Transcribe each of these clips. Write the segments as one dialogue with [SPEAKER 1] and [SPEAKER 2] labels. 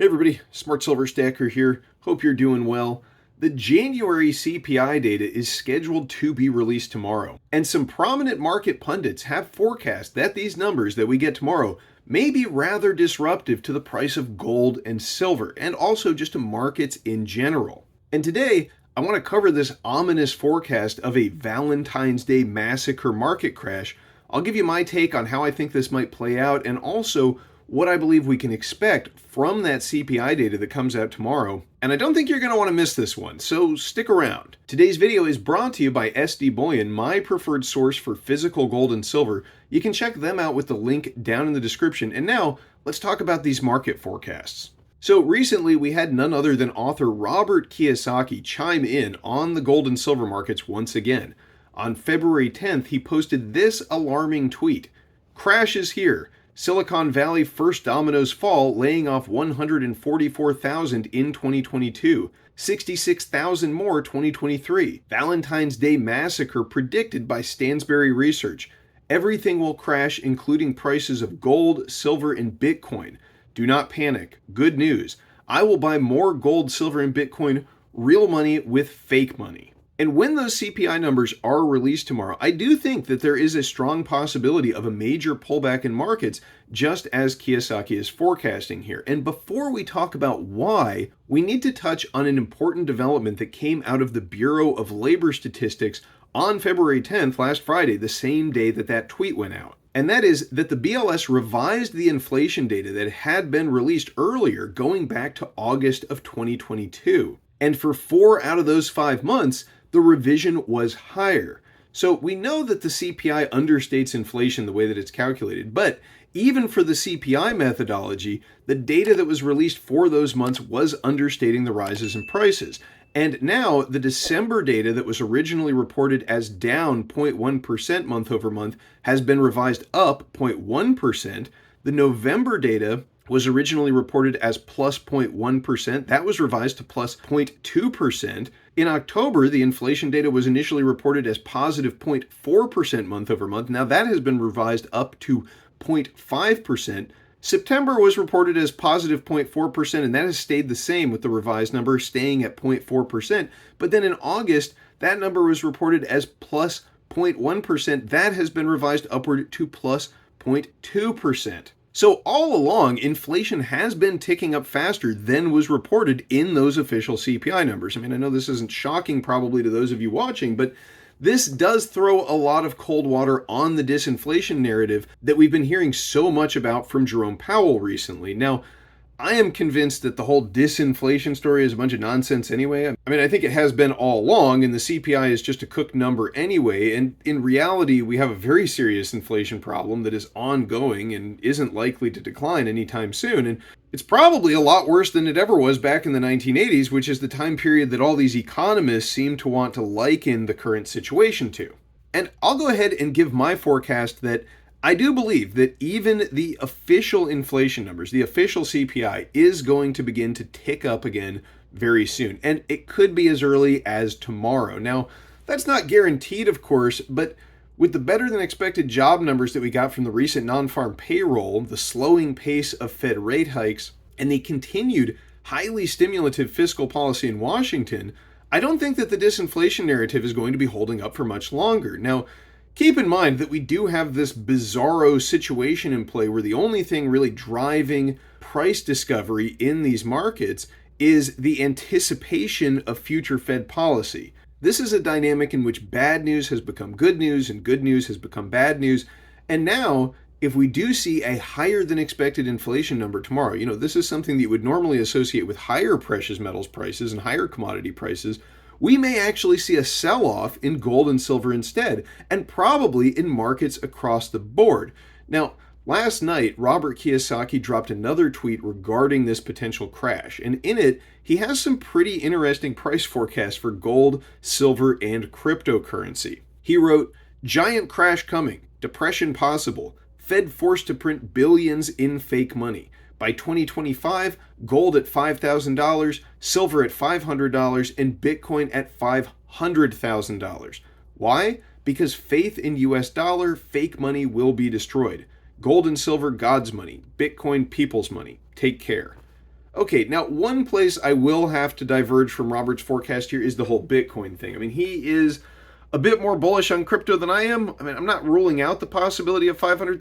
[SPEAKER 1] Hey everybody, Smart Silver Stacker here. Hope you're doing well. The January CPI data is scheduled to be released tomorrow, and some prominent market pundits have forecast that these numbers that we get tomorrow may be rather disruptive to the price of gold and silver, and also just to markets in general. And today, I want to cover this ominous forecast of a Valentine's Day massacre market crash. I'll give you my take on how I think this might play out, and also what I believe we can expect from that CPI data that comes out tomorrow. And I don't think you're going to want to miss this one, so stick around. Today's video is brought to you by SD Bullion, my preferred source for physical gold and silver. You can check them out with the link down in the description. And now, let's talk about these market forecasts. So recently, we had none other than author Robert Kiyosaki chime in on the gold and silver markets once again. On February 10th, he posted this alarming tweet: "Crash is here. Silicon Valley first dominoes fall, laying off 144,000 in 2022, 66,000 more 2023. Valentine's Day massacre predicted by Stansberry Research. Everything will crash, including prices of gold, silver, and Bitcoin. Do not panic. Good news. I will buy more gold, silver, and Bitcoin, real money with fake money." And when those CPI numbers are released tomorrow, I do think that there is a strong possibility of a major pullback in markets, just as Kiyosaki is forecasting here. And before we talk about why, we need to touch on an important development that came out of the Bureau of Labor Statistics on February 10th, last Friday, the same day that that tweet went out. And that is that the BLS revised the inflation data that had been released earlier, going back to August of 2022. And for 4 out of those 5 months, the revision was higher. So we know that the CPI understates inflation the way that it's calculated, but even for the CPI methodology, the data that was released for those months was understating the rises in prices. And now the December data that was originally reported as down 0.1% month over month has been revised up 0.1%. The November data was originally reported as plus 0.1%. That was revised to plus 0.2%. In October, the inflation data was initially reported as positive 0.4% month over month. Now that has been revised up to 0.5%. September was reported as positive 0.4%, and that has stayed the same with the revised number staying at 0.4%. But then in August, that number was reported as plus 0.1%. That has been revised upward to plus 0.2%. So all along, inflation has been ticking up faster than was reported in those official CPI numbers. I mean, I know this isn't shocking probably to those of you watching, but this does throw a lot of cold water on the disinflation narrative that we've been hearing so much about from Jerome Powell recently. Now, I am convinced that the whole disinflation story is a bunch of nonsense anyway. I mean, I think it has been all along, and the CPI is just a cooked number anyway. And in reality, we have a very serious inflation problem that is ongoing and isn't likely to decline anytime soon. And it's probably a lot worse than it ever was back in the 1980s, which is the time period that all these economists seem to want to liken the current situation to. And I'll go ahead and give my forecast that I do believe that even the official inflation numbers, the official CPI, is going to begin to tick up again very soon. And it could be as early as tomorrow. Now, that's not guaranteed, of course, but with the better than expected job numbers that we got from the recent non-farm payroll, the slowing pace of Fed rate hikes, and the continued highly stimulative fiscal policy in Washington, I don't think that the disinflation narrative is going to be holding up for much longer. Now, keep in mind that we do have this bizarro situation in play where the only thing really driving price discovery in these markets is the anticipation of future Fed policy. This is a dynamic in which bad news has become good news and good news has become bad news. And now, if we do see a higher than expected inflation number tomorrow, this is something that you would normally associate with higher precious metals prices and higher commodity prices. We may actually see a sell-off in gold and silver instead, and probably in markets across the board. Now, last night, Robert Kiyosaki dropped another tweet regarding this potential crash, and in it, he has some pretty interesting price forecasts for gold, silver, and cryptocurrency. He wrote, "Giant crash coming, depression possible, Fed forced to print billions in fake money. By 2025, gold at $5,000, silver at $500, and Bitcoin at $500,000. Why? Because faith in US dollar, fake money will be destroyed. Gold and silver, God's money. Bitcoin, people's money. Take care." Okay, now one place I will have to diverge from Robert's forecast here is the whole Bitcoin thing. I mean, he is a bit more bullish on crypto than I am. I mean, I'm not ruling out the possibility of $500,000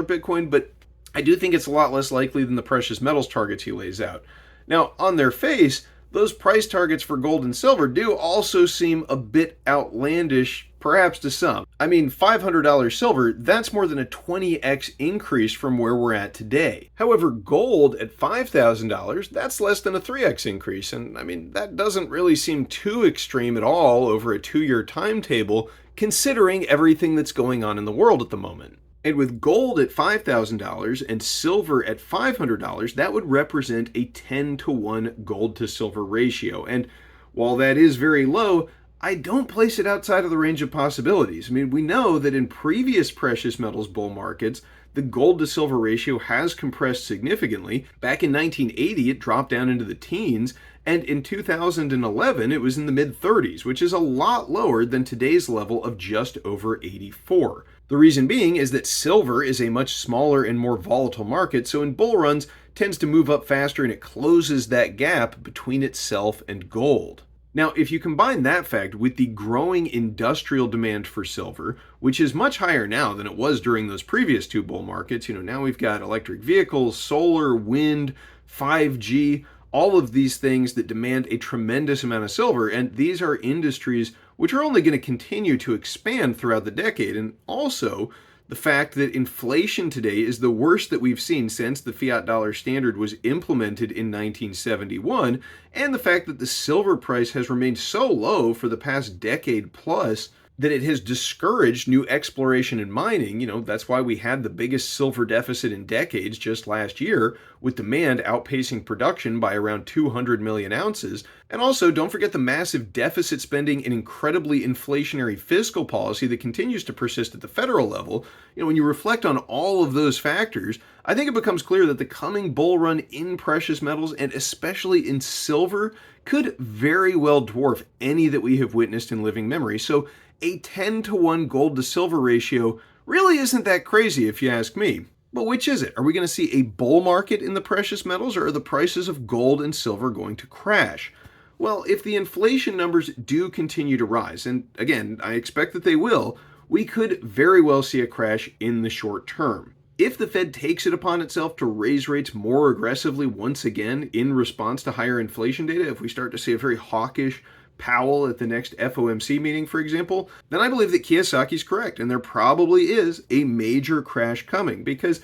[SPEAKER 1] Bitcoin, but I do think it's a lot less likely than the precious metals targets he lays out. Now, on their face, those price targets for gold and silver do also seem a bit outlandish, perhaps to some. I mean, $500 silver, that's more than a 20x increase from where we're at today. However, gold at $5,000, that's less than a 3x increase. And I mean, that doesn't really seem too extreme at all over a 2-year timetable, considering everything that's going on in the world at the moment. And with gold at $5,000 and silver at $500, that would represent a 10-to-1 gold to silver ratio. And while that is very low, I don't place it outside of the range of possibilities. I mean, we know that in previous precious metals bull markets, the gold to silver ratio has compressed significantly. Back in 1980, it dropped down into the teens, and in 2011, it was in the mid 30s, which is a lot lower than today's level of just over 84. The reason being is that silver is a much smaller and more volatile market, so in bull runs tends to move up faster and it closes that gap between itself and gold. Now, if you combine that fact with the growing industrial demand for silver, which is much higher now than it was during those previous two bull markets, now we've got electric vehicles, solar, wind, 5G, all of these things that demand a tremendous amount of silver, and these are industries which are only going to continue to expand throughout the decade. And also the fact that inflation today is the worst that we've seen since the fiat dollar standard was implemented in 1971, and the fact that the silver price has remained so low for the past decade plus that it has discouraged new exploration and mining. That's why we had the biggest silver deficit in decades just last year, with demand outpacing production by around 200 million ounces. And also, don't forget the massive deficit spending and incredibly inflationary fiscal policy that continues to persist at the federal level. When you reflect on all of those factors, I think it becomes clear that the coming bull run in precious metals, and especially in silver, could very well dwarf any that we have witnessed in living memory. So a 10-to-1 gold to silver ratio really isn't that crazy if you ask me. But which is it? Are we going to see a bull market in the precious metals, or are the prices of gold and silver going to crash? Well, if the inflation numbers do continue to rise, and again, I expect that they will, we could very well see a crash in the short term. If the Fed takes it upon itself to raise rates more aggressively once again in response to higher inflation data, if we start to see a very hawkish Powell at the next FOMC meeting, for example, then I believe that Kiyosaki's correct, and there probably is a major crash coming because,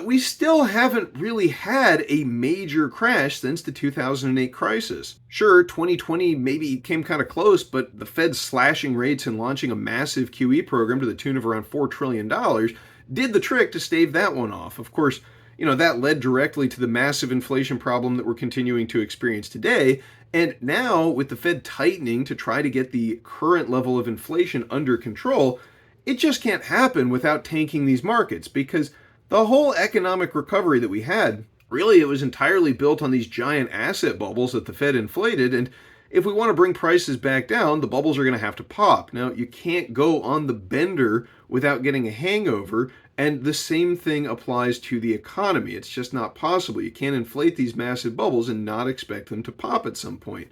[SPEAKER 1] we still haven't really had a major crash since the 2008 crisis. Sure, 2020 maybe came kind of close, but the Fed slashing rates and launching a massive QE program to the tune of around $4 trillion did the trick to stave that one off. Of course, that led directly to the massive inflation problem that we're continuing to experience today. And now, with the Fed tightening to try to get the current level of inflation under control, it just can't happen without tanking these markets, because the whole economic recovery that we had, really, it was entirely built on these giant asset bubbles that the Fed inflated. And if we want to bring prices back down, the bubbles are going to have to pop. Now, you can't go on the bender without getting a hangover, and the same thing applies to the economy. It's just not possible. You can't inflate these massive bubbles and not expect them to pop at some point.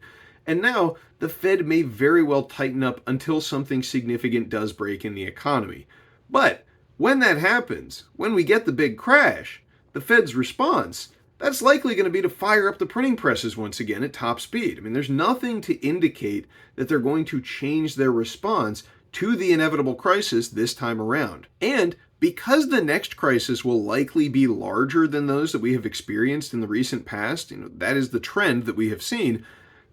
[SPEAKER 1] And now, the Fed may very well tighten up until something significant does break in the economy. But when that happens, when we get the big crash, the Fed's response, that's likely going to be to fire up the printing presses once again at top speed. I mean, there's nothing to indicate that they're going to change their response to the inevitable crisis this time around. And because the next crisis will likely be larger than those that we have experienced in the recent past, that is the trend that we have seen,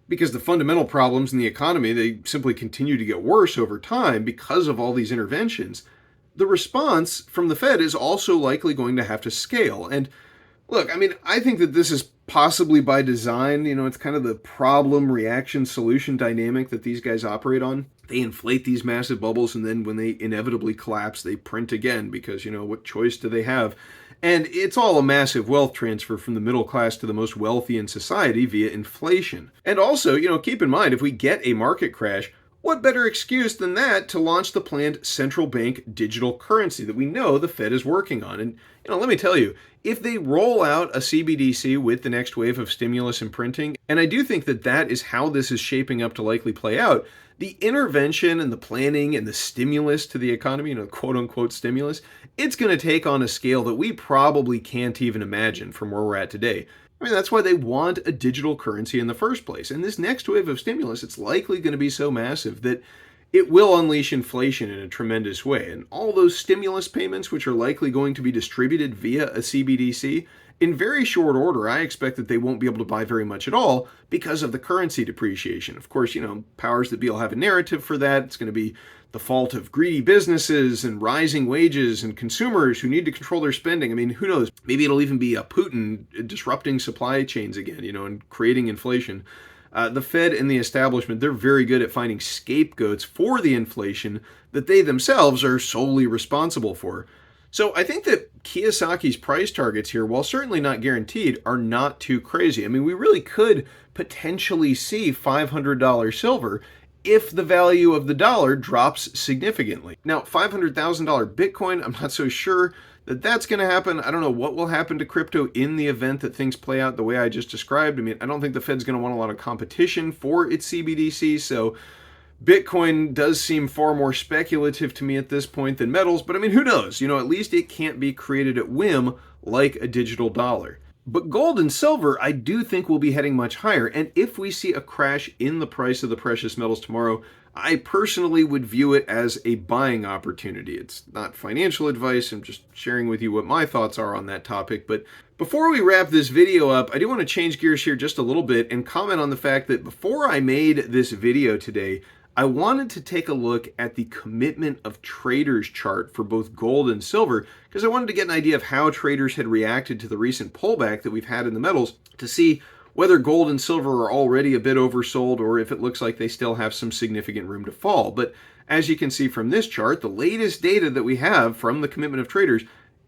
[SPEAKER 1] because the fundamental problems in the economy, they simply continue to get worse over time because of all these interventions, the response from the Fed is also likely going to have to scale. And look, I think that this is possibly by design. It's kind of the problem, reaction, solution dynamic that these guys operate on. They inflate these massive bubbles, and then when they inevitably collapse, they print again because, what choice do they have? And it's all a massive wealth transfer from the middle class to the most wealthy in society via inflation. And also, keep in mind, if we get a market crash, what better excuse than that to launch the planned central bank digital currency that we know the Fed is working on? And, let me tell you, if they roll out a CBDC with the next wave of stimulus and printing, and I do think that that is how this is shaping up to likely play out, the intervention and the planning and the stimulus to the economy, quote unquote stimulus, it's going to take on a scale that we probably can't even imagine from where we're at today. I mean, that's why they want a digital currency in the first place. And this next wave of stimulus, it's likely going to be so massive that it will unleash inflation in a tremendous way. And all those stimulus payments, which are likely going to be distributed via a CBDC, in very short order, I expect that they won't be able to buy very much at all because of the currency depreciation. Of course, powers that be will have a narrative for that. It's going to be the fault of greedy businesses and rising wages and consumers who need to control their spending. I mean, who knows? Maybe it'll even be Putin disrupting supply chains again, and creating inflation. The Fed and the establishment, they're very good at finding scapegoats for the inflation that they themselves are solely responsible for. So I think that Kiyosaki's price targets here, while certainly not guaranteed, are not too crazy. I mean, we really could potentially see $500 silver if the value of the dollar drops significantly. Now, $500,000 Bitcoin, I'm not so sure that that's going to happen. I don't know what will happen to crypto in the event that things play out the way I just described. I mean, I don't think the Fed's going to want a lot of competition for its CBDC, so Bitcoin does seem far more speculative to me at this point than metals, but I mean, who knows? At least it can't be created at whim like a digital dollar. But gold and silver, I do think will be heading much higher, and if we see a crash in the price of the precious metals tomorrow, I personally would view it as a buying opportunity. It's not financial advice, I'm just sharing with you what my thoughts are on that topic. But before we wrap this video up, I do want to change gears here just a little bit and comment on the fact that before I made this video today, I wanted to take a look at the commitment of traders chart for both gold and silver because I wanted to get an idea of how traders had reacted to the recent pullback that we've had in the metals to see whether gold and silver are already a bit oversold or if it looks like they still have some significant room to fall. But as you can see from this chart, the latest data that we have from the commitment of traders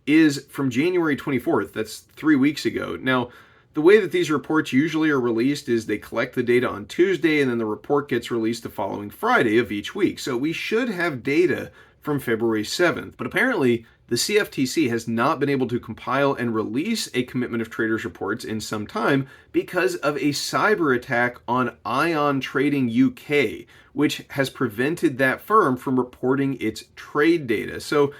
[SPEAKER 1] is from January 24th. That's 3 weeks ago. Now, the way that these reports usually are released is they collect the data on Tuesday and then the report gets released the following Friday of each week. So we should have data from February 7th. But apparently, the CFTC has not been able to compile and release a commitment of traders reports in some time because of a cyber attack on Ion Trading UK, which has prevented that firm from reporting its trade data. So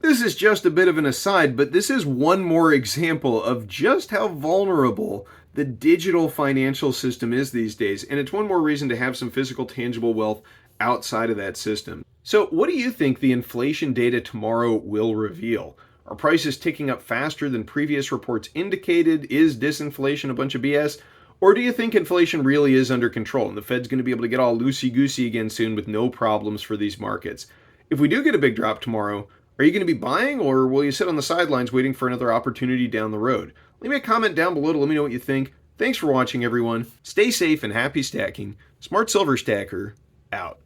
[SPEAKER 1] this is just a bit of an aside, but this is one more example of just how vulnerable the digital financial system is these days, and it's one more reason to have some physical, tangible wealth outside of that system. So what do you think the inflation data tomorrow will reveal? Are prices ticking up faster than previous reports indicated? Is disinflation a bunch of BS? Or do you think inflation really is under control and the Fed's going to be able to get all loosey-goosey again soon with no problems for these markets? If we do get a big drop tomorrow, are you going to be buying or will you sit on the sidelines waiting for another opportunity down the road? Leave me a comment down below to let me know what you think. Thanks for watching, everyone. Stay safe and happy stacking. Smart Silver Stacker, out.